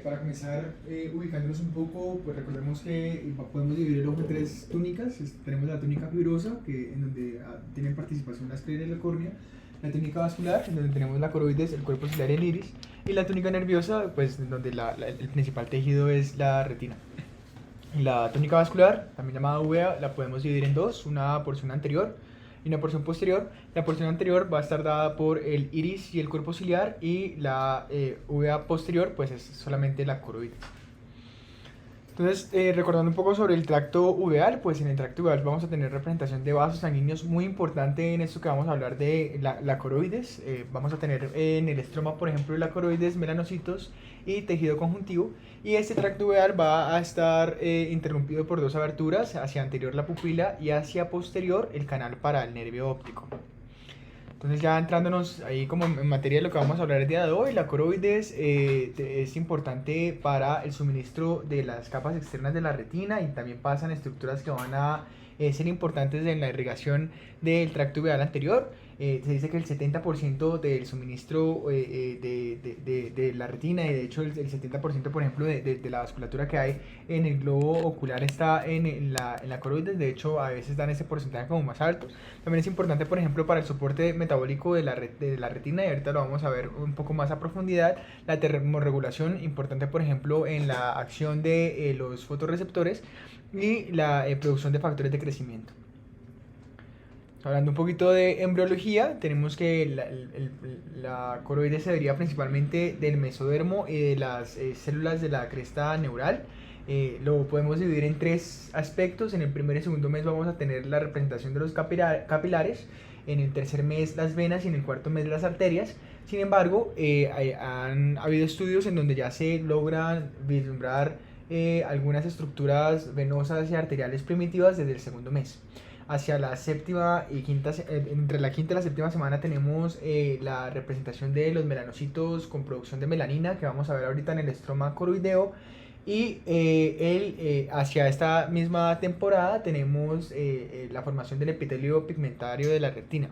Para comenzar, ubicándonos un poco, pues recordemos que podemos dividir el ojo en tres túnicas. Tenemos la túnica fibrosa, en donde tienen participación la esclera y la córnea; la túnica vascular, en donde tenemos la coroides, el cuerpo ciliar y el iris; y la túnica nerviosa, pues en donde el principal tejido es la retina. La túnica vascular, también llamada uvea, la podemos dividir en dos: una porción anterior y una porción posterior. La porción anterior va a estar dada por el iris y el cuerpo ciliar, y la uvea posterior pues es solamente la coroides. Entonces, recordando un poco sobre el tracto uveal, pues en el tracto uveal vamos a tener representación de vasos sanguíneos muy importante en esto que vamos a hablar de la coroides. Vamos a tener en el estroma, por ejemplo, de la coroides, melanocitos y tejido conjuntivo. Y este tracto uveal va a estar interrumpido por dos aberturas: hacia anterior la pupila y hacia posterior el canal para el nervio óptico. Entonces, ya entrándonos ahí como en materia de lo que vamos a hablar el día de hoy, la coroides es importante para el suministro de las capas externas de la retina, y también pasan estructuras que van a ser importantes en la irrigación del tracto uveal anterior. Se dice que el 70% del suministro de la retina, y de hecho el 70% por ejemplo de la vasculatura que hay en el globo ocular está en la coroides. De hecho, a veces dan ese porcentaje como más alto. También es importante, por ejemplo, para el soporte metabólico de la retina, y ahorita lo vamos a ver un poco más a profundidad. La termorregulación, importante, por ejemplo, en la acción de los fotorreceptores, y la producción de factores de crecimiento. Hablando un poquito de embriología, tenemos que la coroides se deriva principalmente del mesodermo y de las células de la cresta neural. Lo podemos dividir en tres aspectos. En el primer y segundo mes vamos a tener la representación de los capilares; en el tercer mes las venas; y en el cuarto mes las arterias. Sin embargo, han habido estudios en donde ya se logran vislumbrar algunas estructuras venosas y arteriales primitivas desde el segundo mes. Hacia la séptima y quinta, entre la quinta y la séptima semana tenemos la representación de los melanocitos con producción de melanina, que vamos a ver ahorita en el estroma coroideo. Y hacia esta misma temporada tenemos la formación del epitelio pigmentario de la retina.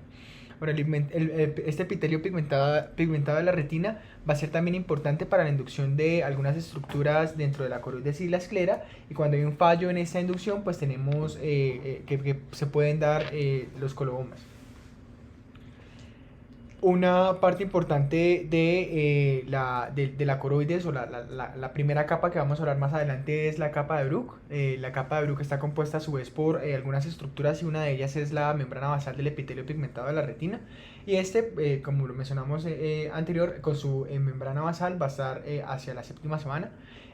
Ahora, este epitelio pigmentado de la retina va a ser también importante para la inducción de algunas estructuras dentro de la coroides y la esclera, y cuando hay un fallo en esta inducción, pues tenemos que se pueden dar los colobomas. Una parte importante de la coroides, o la primera capa que vamos a hablar más adelante, es la capa de Bruch. La capa de Bruch está compuesta a su vez por algunas estructuras, y una de ellas es la membrana basal del epitelio pigmentado de la retina. Y como lo mencionamos anterior, con su membrana basal va a estar hacia la séptima semana.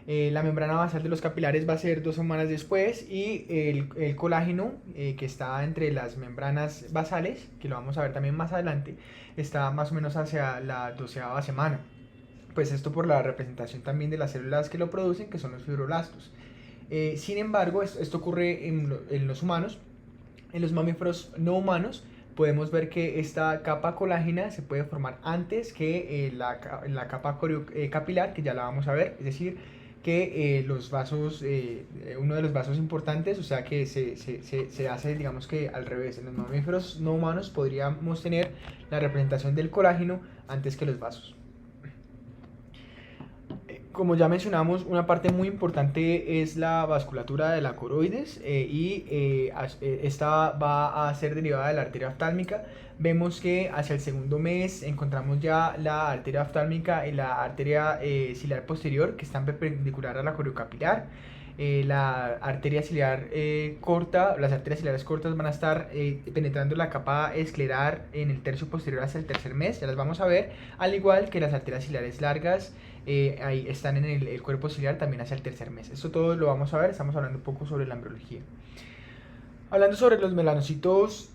La membrana basal de los capilares va a ser 2 semanas después, y el colágeno que está entre las membranas basales, que lo vamos a ver también más adelante, está más o menos hacia la 12ª semana. Pues esto por la representación también de las células que lo producen, que son los fibroblastos. Sin embargo, esto ocurre en los humanos. En los mamíferos no humanos podemos ver que esta capa colágena se puede formar antes que la capa capilar, que ya la vamos a ver. Es decir, que los vasos, uno de los vasos importantes, o sea que se hace, digamos que al revés. En los mamíferos no humanos podríamos tener la representación del colágeno antes que los vasos. Como ya mencionamos, una parte muy importante es la vasculatura de la coroides, esta va a ser derivada de la arteria oftálmica. Vemos que hacia el segundo mes encontramos ya la arteria oftálmica y la arteria ciliar posterior, que están perpendicular a la coriocapilar. La arteria ciliar corta, las arterias ciliares cortas van a estar penetrando la capa esclerar en el tercio posterior hacia el tercer mes, ya las vamos a ver, al igual que las arterias ciliares largas ahí están en el cuerpo ciliar también hacia el tercer mes. Esto todo lo vamos a ver. Estamos hablando un poco sobre la embriología. Hablando sobre los melanocitos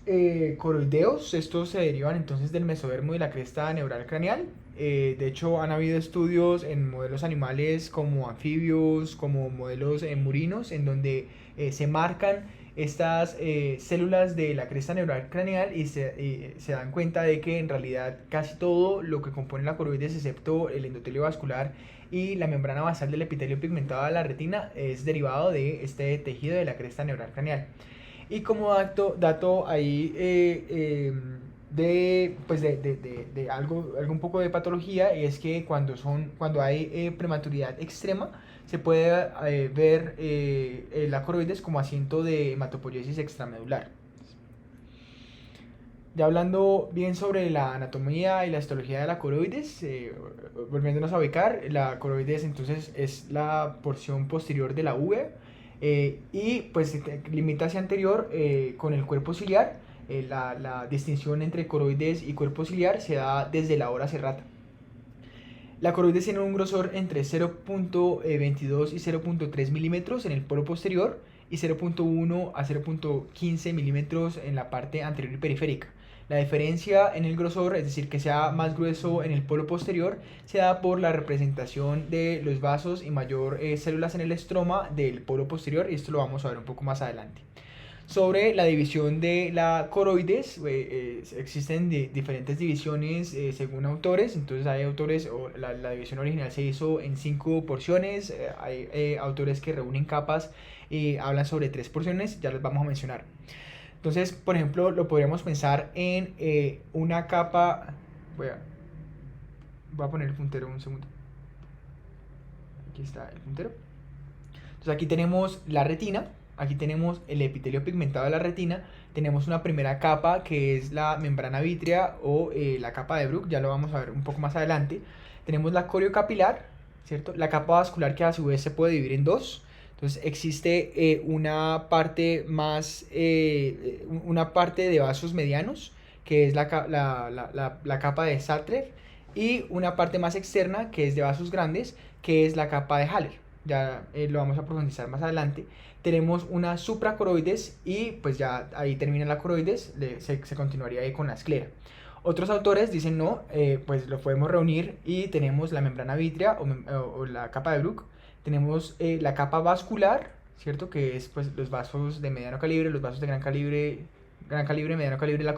coroideos, estos se derivan entonces del mesodermo y la cresta neural craneal. De hecho, han habido estudios en modelos animales como anfibios, como modelos murinos, en donde se marcan estas células de la cresta neural craneal, y se dan cuenta de que en realidad casi todo lo que compone la coroides, excepto el endotelio vascular y la membrana basal del epitelio pigmentado de la retina, es derivado de este tejido de la cresta neural craneal. Y como dato ahí algo un poco de patología, y es que cuando hay prematuridad extrema, se puede ver la coroides como asiento de hematopoiesis extramedular. Ya hablando bien sobre la anatomía y la histología de la coroides, volviéndonos a ubicar, la coroides entonces es la porción posterior de la uvea, y pues limita hacia anterior con el cuerpo ciliar. La distinción entre coroides y cuerpo ciliar se da desde la hora serrata. La coroides tiene un grosor entre 0.22 y 0.3 milímetros en el polo posterior y 0.1 a 0.15 milímetros en la parte anterior y periférica. La diferencia en el grosor, es decir, que sea más grueso en el polo posterior, se da por la representación de los vasos y mayor células en el estroma del polo posterior, y esto lo vamos a ver un poco más adelante. Sobre la división de la coroides, existen diferentes divisiones según autores. Entonces hay autores, la división original se hizo en 5 porciones, hay autores que reúnen capas y hablan sobre 3 porciones, ya las vamos a mencionar. Entonces, por ejemplo, lo podríamos pensar en una capa. Voy a poner el puntero un segundo. Aquí está el puntero. Entonces aquí tenemos la retina, aquí tenemos el epitelio pigmentado de la retina, tenemos una primera capa que es la membrana vítrea o la capa de Bruch, ya lo vamos a ver un poco más adelante. Tenemos la coriocapilar, ¿cierto? La capa vascular, que a su vez se puede dividir en dos. Entonces existe una parte de vasos medianos, que es la capa de Sattler, y una parte más externa, que es de vasos grandes, que es la capa de Haller. Ya lo vamos a profundizar más adelante. Tenemos una supracoroides, y pues ya ahí termina la coroides, se continuaría ahí con la esclera. Otros autores dicen no, pues lo podemos reunir y tenemos la membrana vítrea o la capa de Bruch. Tenemos la capa vascular, ¿cierto? Que es pues los vasos de mediano calibre, los vasos de gran calibre, mediano calibre, la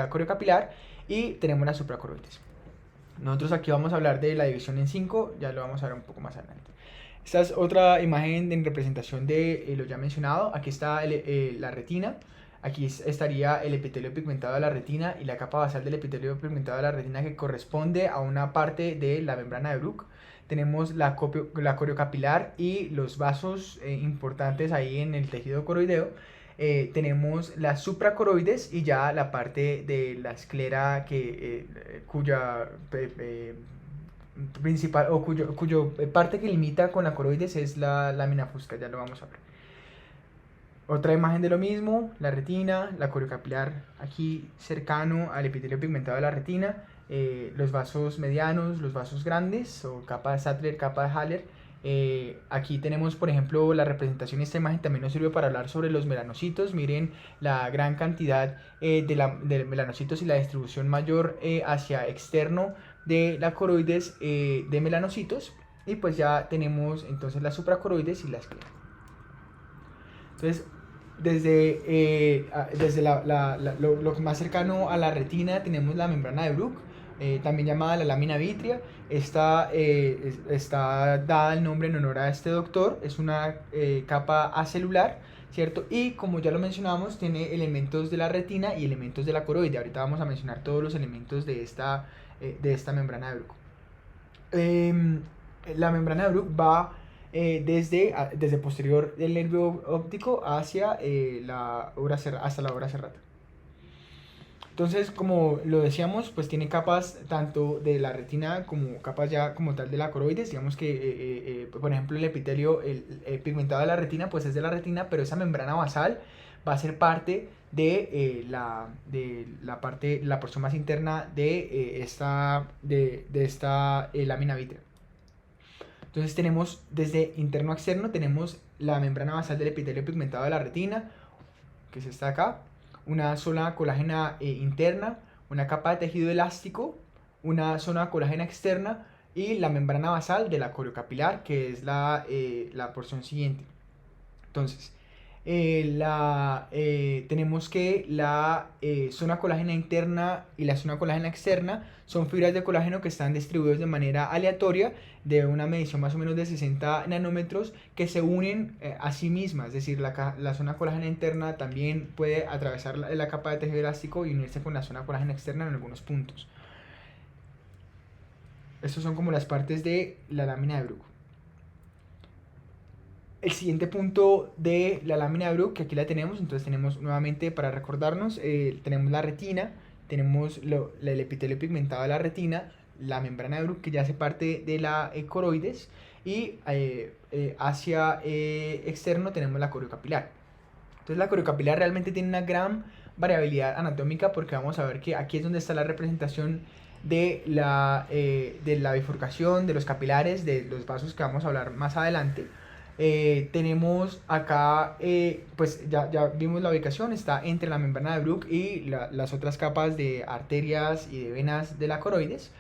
coriocapilar, y tenemos la supracoroides. Nosotros aquí vamos a hablar de la división en 5, ya lo vamos a ver un poco más adelante. Esta es otra imagen en representación de lo ya mencionado. Aquí está la retina. Aquí estaría el epitelio pigmentado de la retina y la capa basal del epitelio pigmentado de la retina, que corresponde a una parte de la membrana de Bruch. Tenemos la coriocapilar y los vasos importantes ahí en el tejido coroideo. Tenemos las supracoroides y ya la parte de la esclera cuya principal o cuyo parte que limita con la coroides es la lámina fusca, ya lo vamos a ver. Otra imagen de lo mismo, la retina, la coriocapilar aquí cercano al epitelio pigmentado de la retina, los vasos medianos, los vasos grandes o capa de Sattler, capa de Haller. Aquí tenemos, por ejemplo, la representación. Esta imagen también nos sirve para hablar sobre los melanocitos. Miren la gran cantidad de melanocitos y la distribución mayor hacia externo de la coroides de melanocitos. Y pues ya tenemos entonces la supracoroides y la esclera. Entonces, desde lo más cercano a la retina tenemos la membrana de Bruch, también llamada la lámina vítrea. Está dada el nombre en honor a este doctor. Es una capa acelular, ¿cierto? Y como ya lo mencionamos, tiene elementos de la retina y elementos de la coroide. Ahorita vamos a mencionar todos los elementos de esta membrana de Bruch. La membrana de Bruch va desde posterior del nervio óptico hacia hasta la obra serrata. Entonces, como lo decíamos, pues tiene capas tanto de la retina como capas ya como tal de la coroides. Digamos que, por ejemplo, el epitelio pigmentado de la retina, pues es de la retina, pero esa membrana basal va a ser parte de la porción más interna de esta lámina vítrea. Entonces tenemos desde interno a externo, tenemos la membrana basal del epitelio pigmentado de la retina, que es esta acá, una zona colágena interna, una capa de tejido elástico, una zona colágena externa y la membrana basal de la coriocapilar, que es la porción siguiente. Entonces, tenemos que la zona colágena interna y la zona colágena externa son fibras de colágeno que están distribuidas de manera aleatoria de una medición más o menos de 60 nanómetros que se unen a sí mismas, es decir, la zona colágena interna también puede atravesar la capa de tejido elástico y unirse con la zona colágena externa en algunos puntos. Estos son como las partes de la lámina de Bruch. El siguiente punto de la lámina de Bruch, que aquí la tenemos, entonces tenemos nuevamente para recordarnos, tenemos la retina, tenemos el epitelio pigmentado de la retina, la membrana de Bruch que ya hace parte de la coroides y hacia externo tenemos la coriocapilar. Entonces la coriocapilar realmente tiene una gran variabilidad anatómica porque vamos a ver que aquí es donde está la representación de la bifurcación, de los capilares, de los vasos que vamos a hablar más adelante. Tenemos acá, pues ya vimos la ubicación, está entre la membrana de Bruch y las otras capas de arterias y de venas de la coroides.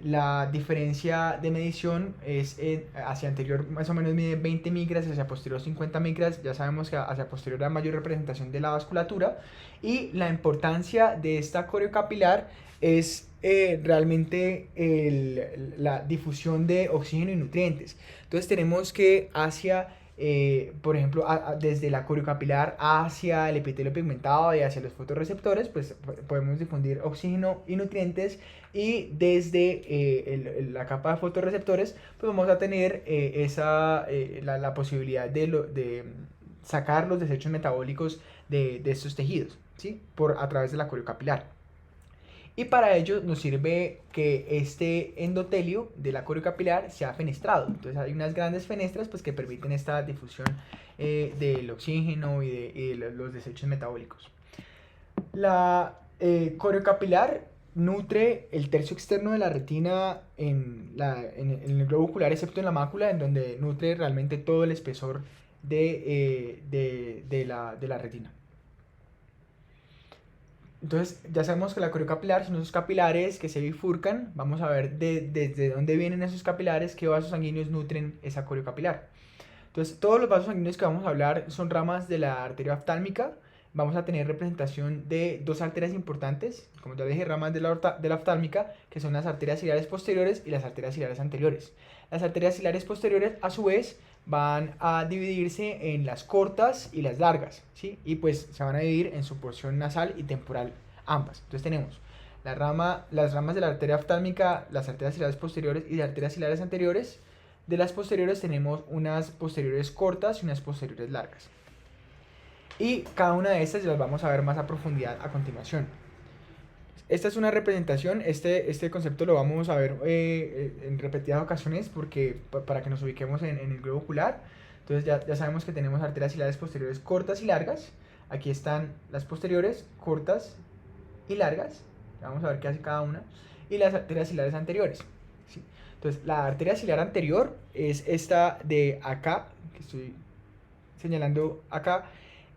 La diferencia de medición es hacia anterior más o menos mide 20 micras, hacia posterior 50 micras, ya sabemos que hacia posterior hay mayor representación de la vasculatura y la importancia de esta coriocapilar es realmente la difusión de oxígeno y nutrientes. Entonces tenemos que hacia, por ejemplo, desde la coriocapilar hacia el epitelio pigmentado y hacia los fotorreceptores, pues podemos difundir oxígeno y nutrientes y desde la capa de fotorreceptores, pues vamos a tener la posibilidad de sacar los desechos metabólicos de estos tejidos, ¿sí? A través de la coriocapilar. Y para ello nos sirve que este endotelio de la coriocapilar sea fenestrado. Entonces hay unas grandes fenestras pues, que permiten esta difusión del oxígeno y de los desechos metabólicos. La coriocapilar nutre el tercio externo de la retina en el globo ocular, excepto en la mácula, en donde nutre realmente todo el espesor de la retina. Entonces ya sabemos que la coriocapilar son esos capilares que se bifurcan. Vamos a ver desde dónde vienen esos capilares, qué vasos sanguíneos nutren esa coriocapilar. Entonces todos los vasos sanguíneos que vamos a hablar son ramas de la arteria oftálmica. Vamos a tener representación de dos arterias importantes, como ya dije, ramas de la oftálmica, que son las arterias ciliares posteriores y las arterias ciliares anteriores. Las arterias ciliares posteriores, a su vez, van a dividirse en las cortas y las largas, ¿sí? Y pues se van a dividir en su porción nasal y temporal, ambas. Entonces tenemos las ramas de la arteria oftálmica, las arterias ciliares posteriores y las arterias ciliares anteriores. De las posteriores tenemos unas posteriores cortas y unas posteriores largas. Y cada una de estas las vamos a ver más a profundidad a continuación. Esta es una representación, este concepto lo vamos a ver en repetidas ocasiones para que nos ubiquemos en el globo ocular. Entonces ya sabemos que tenemos arterias ciliares posteriores cortas y largas. Aquí están las posteriores cortas y largas. Vamos a ver qué hace cada una. Y las arterias ciliares anteriores. ¿Sí? Entonces la arteria ciliar anterior es esta de acá, que estoy señalando acá,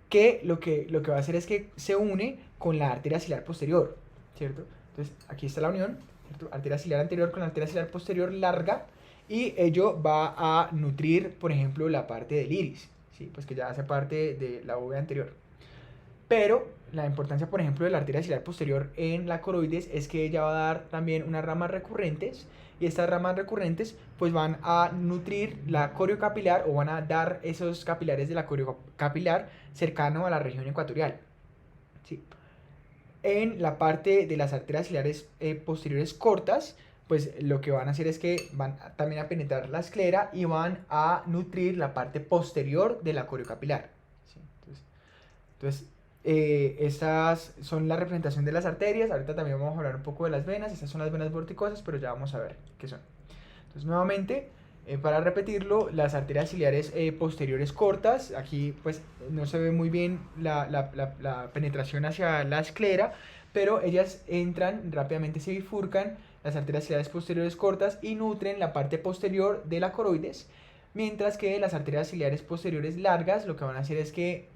que lo que va a hacer es que se une con la arteria ciliar posterior, ¿cierto? Entonces aquí está la unión, ¿cierto? Arteria ciliar anterior con la arteria ciliar posterior larga, y ello va a nutrir, por ejemplo, la parte del iris, ¿sí? Pues que ya hace parte de la bóveda anterior. Pero la importancia, por ejemplo, de la arteria ciliar posterior en la coroides es que ella va a dar también unas ramas recurrentes, y estas ramas recurrentes pues van a nutrir la coriocapilar o van a dar esos capilares de la coriocapilar cercano a la región ecuatorial, ¿sí? En la parte de las arterias ciliares posteriores cortas, pues lo que van a hacer es que van también a penetrar la esclera y van a nutrir la parte posterior de la coriocapilar, ¿sí? Entonces estas son la representación de las arterias. Ahorita también vamos a hablar un poco de las venas. Estas son las venas vorticosas, pero ya vamos a ver qué son. Entonces nuevamente, para repetirlo, las arterias ciliares posteriores cortas, aquí pues no se ve muy bien la penetración hacia la esclera, pero ellas entran, rápidamente se bifurcan, las arterias ciliares posteriores cortas, y nutren la parte posterior de la coroides, mientras que las arterias ciliares posteriores largas lo que van a hacer es que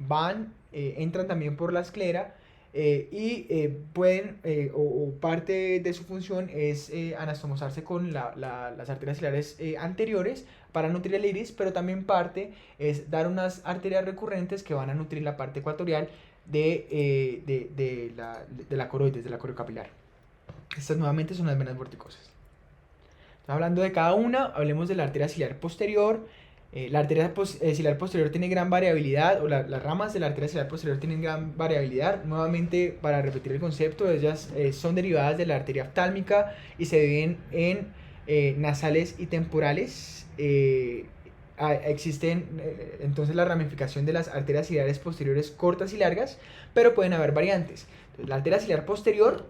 entran también por la esclera, y pueden, o parte de su función es anastomosarse con las arterias ciliares anteriores para nutrir el iris, pero también parte es dar unas arterias recurrentes que van a nutrir la parte ecuatorial de la coroides, de la corocapilar. Estas nuevamente son las venas vorticosas. Hablando de cada una, hablemos de la arteria ciliar posterior. La arteria ciliar posterior tiene gran variabilidad, o las ramas de la arteria ciliar posterior tienen gran variabilidad. Nuevamente, para repetir el concepto, ellas son derivadas de la arteria oftálmica y se dividen en nasales y temporales. Existen entonces la ramificación de las arterias ciliares posteriores cortas y largas, pero pueden haber variantes. Entonces, la arteria ciliar posterior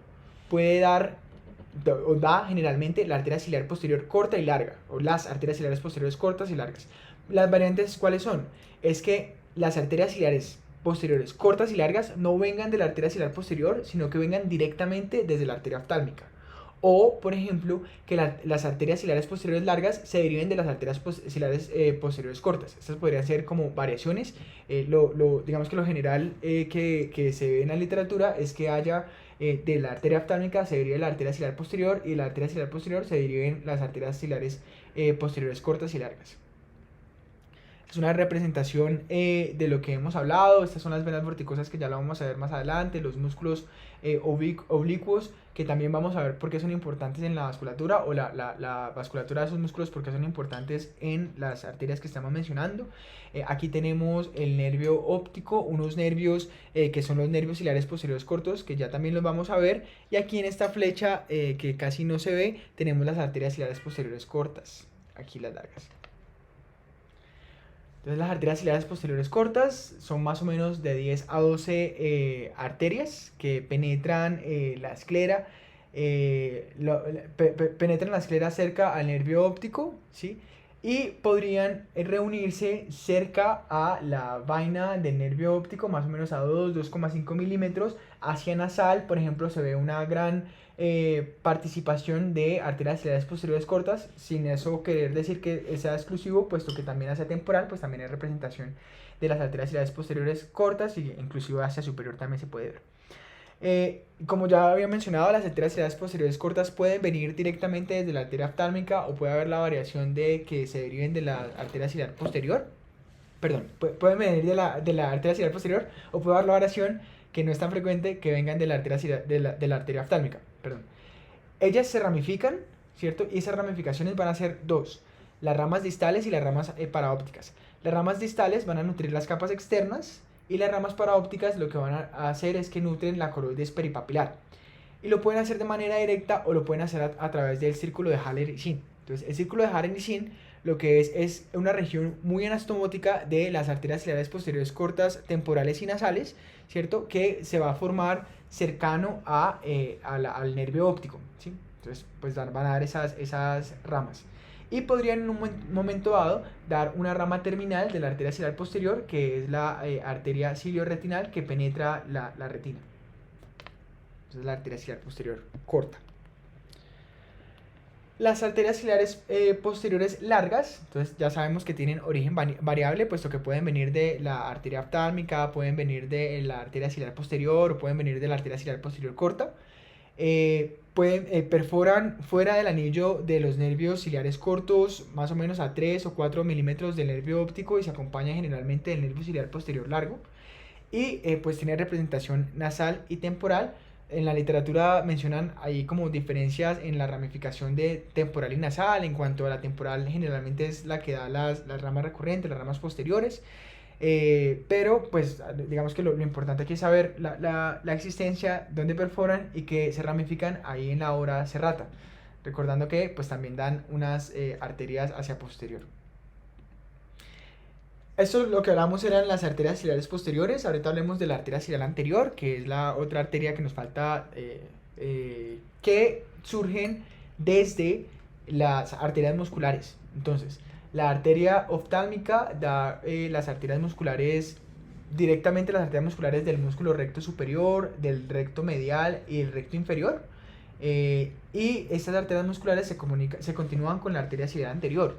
puede dar o da generalmente la arteria ciliar posterior corta y larga, o las arterias ciliares posteriores cortas y largas. Las variantes, ¿cuáles son? Es que las arterias ciliares posteriores cortas y largas no vengan de la arteria ciliar posterior, sino que vengan directamente desde la arteria oftálmica. O, por ejemplo, que las arterias ciliares posteriores largas se deriven de las arterias ciliares posteriores cortas. Estas podrían ser como variaciones. Digamos que lo general que se ve en la literatura es que haya de la arteria oftálmica se derive la arteria ciliar posterior y de la arteria ciliar posterior se deriven las arterias ciliares posteriores cortas y largas. Es una representación de lo que hemos hablado. Estas son las venas vorticosas que ya lo vamos a ver más adelante, los músculos oblicuos, que también vamos a ver por qué son importantes en la vasculatura, o la vasculatura de esos músculos, porque son importantes en las arterias que estamos mencionando. Aquí tenemos el nervio óptico, unos nervios que son los nervios ciliares posteriores cortos, que ya también los vamos a ver. Y aquí en esta flecha que casi no se ve, tenemos las arterias ciliares posteriores cortas, aquí las largas. Entonces las arterias ciliares posteriores cortas son más o menos de 10 a 12 arterias que penetran la esclera, penetran la esclera cerca al nervio óptico, ¿sí? Y podrían reunirse cerca a la vaina del nervio óptico, más o menos a 2,5 milímetros, hacia nasal. Por ejemplo, se ve una gran participación de arterias ciliares posteriores cortas, sin eso querer decir que sea exclusivo, puesto que también hacia temporal, pues también hay representación de las arterias ciliares posteriores cortas, y inclusive hacia superior también se puede ver. Como ya había mencionado, las arterias ciliares posteriores cortas pueden venir directamente desde la arteria oftálmica, o puede haber la variación de que se deriven de la arteria ciliar posterior. Perdón, pueden venir de la arteria ciliar posterior, o puede haber la variación que no es tan frecuente, que vengan de la arteria oftálmica. Perdón. Ellas se ramifican, ¿cierto? Y esas ramificaciones van a ser dos: las ramas distales y las ramas paraópticas. Las ramas distales van a nutrir las capas externas, y las ramas paraópticas lo que van a hacer es que nutren la coroides peripapilar. Y lo pueden hacer de manera directa, o lo pueden hacer a través del círculo de Haller y Shin. Entonces, el círculo de Haller y Shin lo que es una región muy anastomótica de las arterias ciliares posteriores cortas, temporales y nasales, ¿cierto? Que se va a formar cercano al nervio óptico, ¿sí? Entonces, pues van a dar esas ramas. Y podrían en un momento dado dar una rama terminal de la arteria ciliar posterior, que es la arteria cilio-retinal, que penetra la retina. Entonces, la arteria ciliar posterior corta. Las arterias ciliares posteriores largas, entonces ya sabemos que tienen origen variable, puesto que pueden venir de la arteria oftálmica, pueden venir de la arteria ciliar posterior, o pueden venir de la arteria ciliar posterior corta. Perforan fuera del anillo de los nervios ciliares cortos, más o menos a 3 o 4 milímetros del nervio óptico, y se acompaña generalmente del nervio ciliar posterior largo. Y pues tiene representación nasal y temporal. En la literatura mencionan ahí como diferencias en la ramificación de temporal y nasal. En cuanto a la temporal, generalmente es la que da las ramas recurrentes, las ramas posteriores. Pero pues digamos que lo importante aquí es saber la existencia, dónde perforan y que se ramifican ahí en la ora serrata, recordando que pues también dan unas arterias hacia posterior. Esto lo que hablamos eran las arterias ciliares posteriores. Ahorita hablemos de la arteria ciliar anterior, que es la otra arteria que nos falta, que surgen desde las arterias musculares. Entonces, la arteria oftálmica da las arterias musculares, directamente las arterias musculares del músculo recto superior, del recto medial y del recto inferior. Y estas arterias musculares se continúan con la arteria ciliar anterior.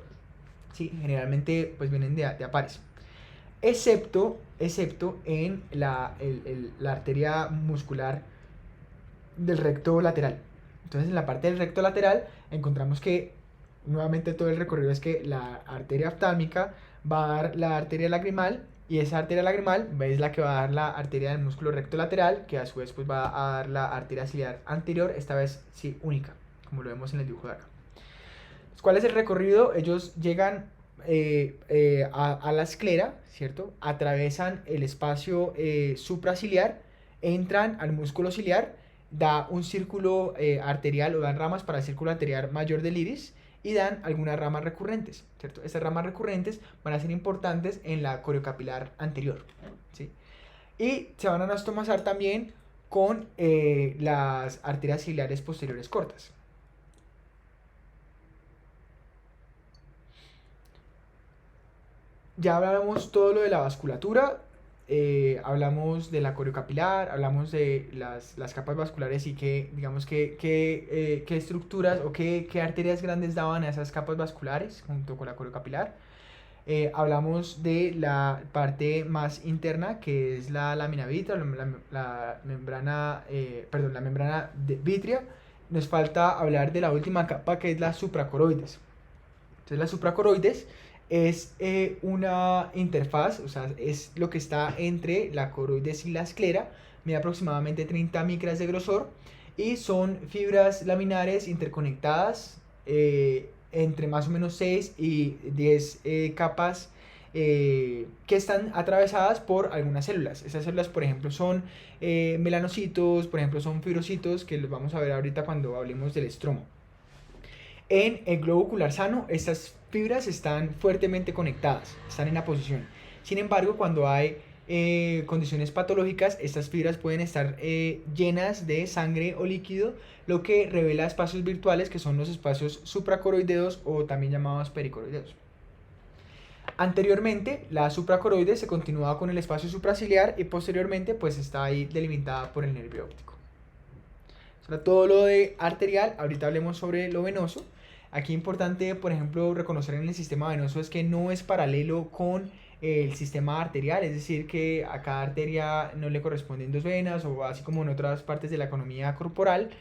Sí, generalmente pues vienen de a pares. Excepto en la arteria muscular del recto lateral. Entonces, en la parte del recto lateral encontramos que nuevamente todo el recorrido es que la arteria oftálmica va a dar la arteria lagrimal, y esa arteria lagrimal es la que va a dar la arteria del músculo recto lateral, que a su vez pues va a dar la arteria ciliar anterior, esta vez sí única, como lo vemos en el dibujo de acá. ¿Cuál es el recorrido? Ellos llegan a la esclera, ¿cierto? Atravesan el espacio supraciliar, entran al músculo ciliar, da un círculo arterial o dan ramas para el círculo arterial mayor del iris y dan algunas ramas recurrentes, ¿cierto? Estas ramas recurrentes van a ser importantes en la coriocapilar anterior, ¿sí? Y se van a anastomosar también con las arterias ciliares posteriores cortas. Ya hablamos todo lo de la vasculatura, hablamos de la coriocapilar, hablamos de las capas vasculares y digamos, qué estructuras o qué arterias grandes daban a esas capas vasculares junto con la coriocapilar. Hablamos de la parte más interna, que es la lámina vitrea, la membrana, la membrana vitrea. Nos falta hablar de la última capa, que es la supracoroides. Entonces la supracoroides es una interfaz, o sea, es lo que está entre la coroides y la esclera, mide aproximadamente 30 micras de grosor y son fibras laminares interconectadas entre más o menos 6 y 10 capas que están atravesadas por algunas células. Esas células, por ejemplo, son melanocitos, por ejemplo, son fibrocitos, que los vamos a ver ahorita cuando hablemos del estromo. En el globo ocular sano, estas fibras están fuertemente conectadas, están en la posición. Sin embargo, cuando hay condiciones patológicas, estas fibras pueden estar llenas de sangre o líquido, lo que revela espacios virtuales, que son los espacios supracoroideos o también llamados pericoroideos. Anteriormente, la supracoroide se continuaba con el espacio supraciliar y posteriormente pues está ahí delimitada por el nervio óptico. Sobre todo lo de arterial, ahorita hablemos sobre lo venoso. Aquí importante, por ejemplo, reconocer en el sistema venoso es que no es paralelo con el sistema arterial, es decir, que a cada arteria no le corresponden dos venas, o así como en otras partes de la economía corporal,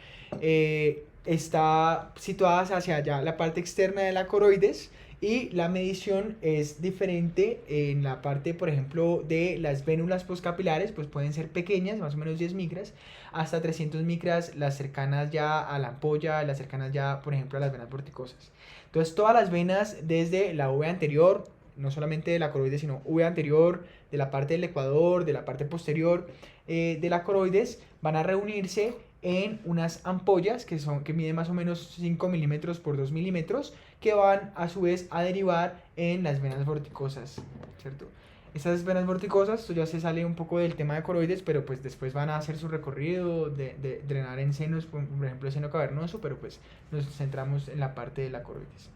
está situada hacia allá la parte externa de la coroides, y la medición es diferente en la parte, por ejemplo, de las vénulas postcapilares, pues pueden ser pequeñas, más o menos 10 micras, hasta 300 micras las cercanas ya a la ampolla, las cercanas ya, por ejemplo, a las venas vorticosas. Entonces, todas las venas desde la uvea anterior, no solamente de la coroides, sino uvea anterior, de la parte del ecuador, de la parte posterior de la coroides, van a reunirse en unas ampollas que miden más o menos 5 milímetros por 2 milímetros, que van a su vez a derivar en las venas vorticosas, ¿cierto? Estas venas vorticosas, esto ya se sale un poco del tema de coroides, pero pues después van a hacer su recorrido de drenar en senos, por ejemplo el seno cavernoso, pero pues nos centramos en la parte de la coroides.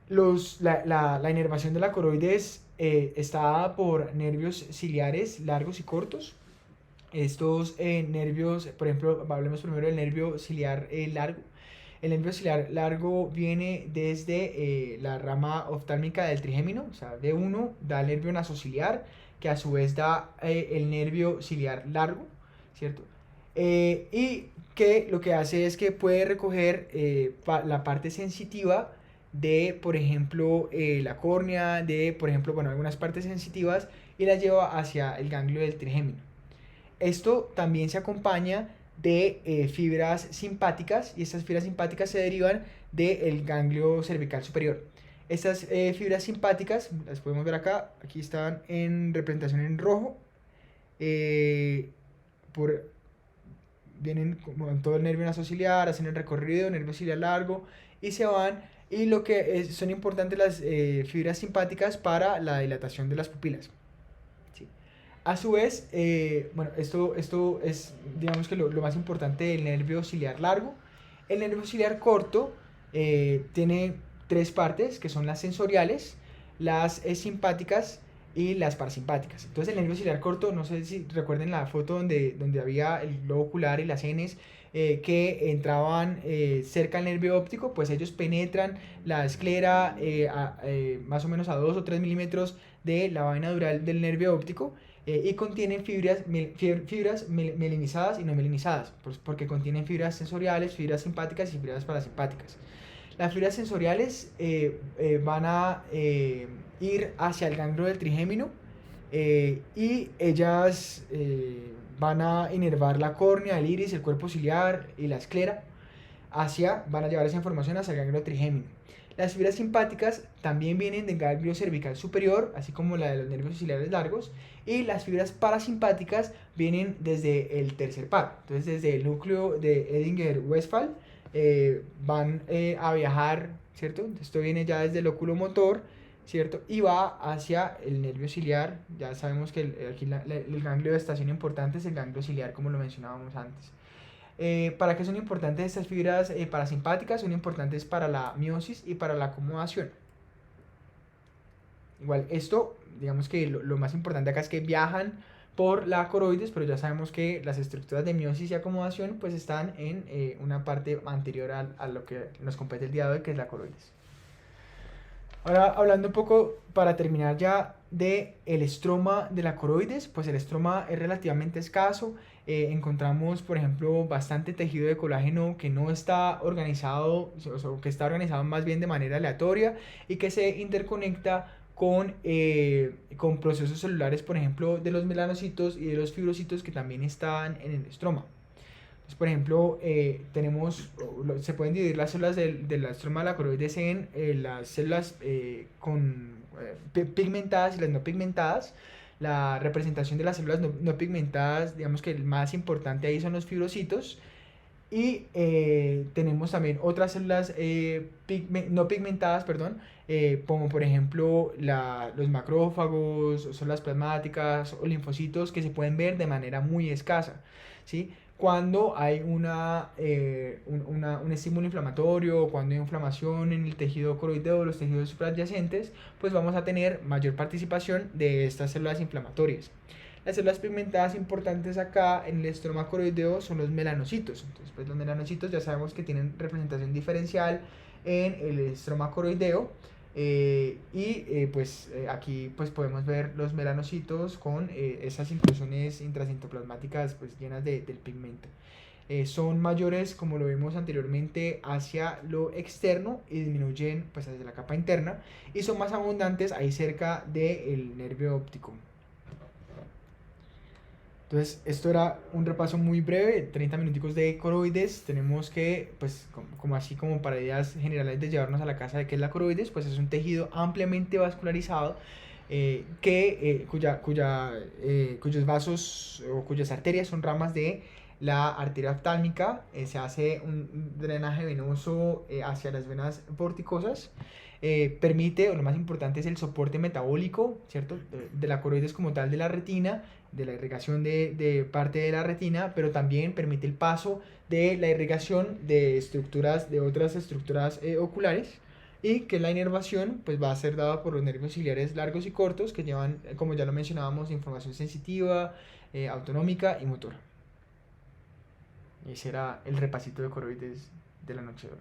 La inervación de la coroides está dada por nervios ciliares largos y cortos. Estos nervios, por ejemplo, hablemos primero del nervio ciliar largo. El nervio ciliar largo viene desde la rama oftálmica del trigémino, o sea, D1 da el nervio nasociliar, que a su vez da el nervio ciliar largo, ¿cierto? Y que lo que hace es que puede recoger la parte sensitiva de, por ejemplo, la córnea, de, por ejemplo, bueno, algunas partes sensitivas, y las lleva hacia el ganglio del trigémino. Esto también se acompaña de fibras simpáticas, y estas fibras simpáticas se derivan del ganglio cervical superior. Estas fibras simpáticas, las podemos ver acá, aquí están en representación en rojo, vienen como en todo el nervio nasociliar, hacen el recorrido, nervio ciliar largo, y se van, y lo que son importantes las fibras simpáticas para la dilatación de las pupilas. A su vez, bueno, esto es, digamos que lo más importante del nervio ciliar largo. El nervio ciliar corto tiene tres partes, que son las sensoriales, las simpáticas y las parasimpáticas. Entonces el nervio ciliar corto, no sé si recuerden la foto donde había el globo ocular y las cenes que entraban cerca del nervio óptico, pues ellos penetran la esclera más o menos a 2 o 3 milímetros de la vaina dural del nervio óptico, y contienen fibras mielinizadas y no mielinizadas, pues porque contienen fibras sensoriales, fibras simpáticas y fibras parasimpáticas. Las fibras sensoriales van a ir hacia el ganglio del trigémino y ellas van a inervar la córnea, el iris, el cuerpo ciliar y la esclera van a llevar esa información hacia el ganglio trigémino. Las fibras simpáticas también vienen del ganglio cervical superior, así como la de los nervios ciliares largos, y las fibras parasimpáticas vienen desde el tercer par. Entonces, desde el núcleo de Edinger-Westphal van a viajar, ¿cierto? Esto viene ya desde el óculo motor, ¿cierto? Y va hacia el nervio ciliar. Ya sabemos que aquí el ganglio de estación importante es el ganglio ciliar, como lo mencionábamos antes. ¿Para qué son importantes estas fibras parasimpáticas? Son importantes para la miosis y para la acomodación. Igual, esto, digamos que lo más importante acá es que viajan por la coroides, pero ya sabemos que las estructuras de miosis y acomodación pues están en una parte anterior a lo que nos compete el día de hoy, que es la coroides. Ahora, hablando un poco, para terminar ya, de el estroma de la coroides, pues el estroma es relativamente escaso. Encontramos, por ejemplo, bastante tejido de colágeno que no está organizado, o que está organizado más bien de manera aleatoria y que se interconecta con procesos celulares, por ejemplo, de los melanocitos y de los fibrocitos que también están en el estroma. Entonces, por ejemplo, se pueden dividir las células de la estroma de la coroides en las células pigmentadas y las no pigmentadas. La representación de las células no pigmentadas, digamos que el más importante ahí son los fibrocitos. Y tenemos también otras células no pigmentadas, perdón, como por ejemplo los macrófagos, células plasmáticas o linfocitos que se pueden ver de manera muy escasa, ¿sí? Cuando hay un estímulo inflamatorio, cuando hay inflamación en el tejido coroideo o los tejidos supradyacentes, pues vamos a tener mayor participación de estas células inflamatorias. Las células pigmentadas importantes acá en el estroma coroideo son los melanocitos. Entonces, pues los melanocitos ya sabemos que tienen representación diferencial en el estroma coroideo. Aquí pues podemos ver los melanocitos con esas inclusiones intracitoplasmáticas pues llenas del pigmento. Son mayores, como lo vimos anteriormente, hacia lo externo y disminuyen pues hacia la capa interna, y son más abundantes ahí cerca del nervio óptico. Entonces, esto era un repaso muy breve, 30 minuticos de coroides. Tenemos que, pues, así como para ideas generales de llevarnos a la casa de qué es la coroides, pues es un tejido ampliamente vascularizado cuyos vasos o cuyas arterias son ramas de la arteria oftálmica. Se hace un drenaje venoso hacia las venas porticosas. Permite, o lo más importante es el soporte metabólico, ¿cierto? De la coroides como tal de la retina, de la irrigación de parte de la retina, pero también permite el paso de la irrigación de otras estructuras oculares, y que la inervación pues va a ser dada por los nervios ciliares largos y cortos que llevan, como ya lo mencionábamos, información sensitiva, autonómica y motora. Ese era el repasito de coroides de la noche de hoy.